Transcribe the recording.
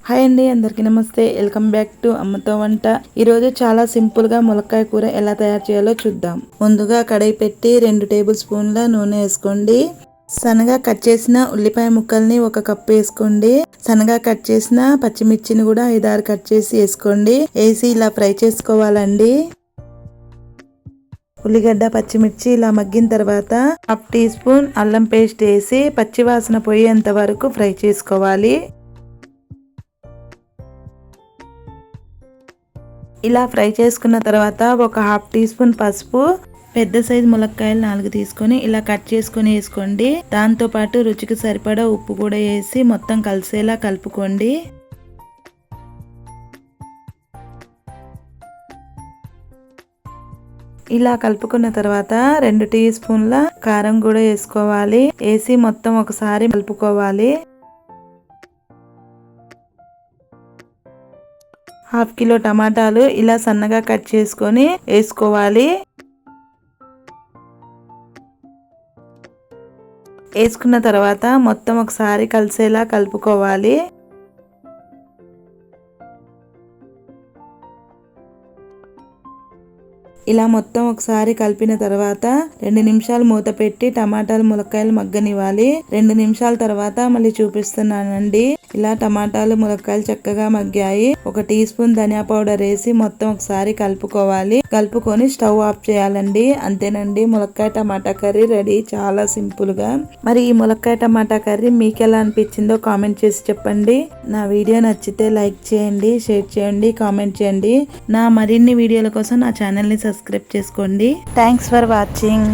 Hi అండి, అందరికీ నమస్తే. వెల్కమ్ బ్యాక్ టు అమ్మతో వంట. ఈరోజు చాలా సింపుల్ గా ములక్కాయ కూర ఎలా తయారు చేయాలో చూద్దాం. ముందుగా కడాయి పెట్టి 2 టేబుల్ స్పూన్ల నూనె వేసుకోండి. సన్నగా కట్ చేసిన ఉల్లిపాయ ముక్కల్ని 1 కప్పు వేసుకోండి. సన్నగా కట్ చేసిన పచ్చిమిర్చిని కూడా 5-6 కట్ చేసి వేసుకోండి. వేసి ఇలా ఫ్రై చేసుకోవాలండి. ఉల్లిగడ్డ పచ్చిమిర్చి ఇలా మగ్గిన తర్వాత 1/2 టీ స్పూన్ అల్లం పేస్ట్ వేసి పచ్చివాసన పోయేంత వరకు ఫ్రై చేసుకోవాలి. ఇలా ఫ్రై చేసుకున్న తర్వాత 1/2 టీ స్పూన్ పసుపు, పెద్ద సైజు ములక్కాయలు 4 తీసుకొని ఇలా కట్ చేసుకొని వేసుకోండి. దాంతో పాటు రుచికి సరిపడా ఉప్పు కూడా వేసి మొత్తం కలిసేలా కలుపుకోండి. ఇలా కలుపుకున్న తర్వాత 2 టీ స్పూన్ల కారం కూడా వేసుకోవాలి. వేసి మొత్తం ఒకసారి కలుపుకోవాలి. 1/2 కిలో టమాటాలు ఇలా సన్నగా కట్ చేసుకొని వేసుకోవాలి. వేసుకున్న తర్వాత మొత్తం ఒకసారి కలిసేలా కలుపుకోవాలి. ఇలా మొత్తం ఒకసారి కలిపిన తర్వాత 2 నిమిషాలు మూత పెట్టి టమాటాలు ములక్కాయలు మగ్గనివ్వాలి. 2 నిమిషాల తర్వాత మళ్ళీ చూపిస్తున్నానండి. ఇలా టమాటాలు ములక్కాయలు చక్కగా మగ్గాయి. 1 టీ స్పూన్ ధనియా పౌడర్ వేసి మొత్తం ఒకసారి కలుపుకోవాలి. కలుపుకొని స్టవ్ ఆఫ్ చేయాలండి. అంతేనండి, ములక్కాయ టమాటా కర్రీ రెడీ. చాలా సింపుల్ గా. మరి ఈ ములక్కాయ టమాటా కర్రీ మీకు ఎలా అనిపించిందో కామెంట్ చేసి చెప్పండి. నా వీడియో నచ్చితే లైక్ చేయండి, షేర్ చేయండి, కామెంట్ చేయండి. నా మరిన్ని వీడియోల కోసం నా ఛానల్ ని సబ్స్క్రైబ్ చేసుకోండి. Thanks for watching.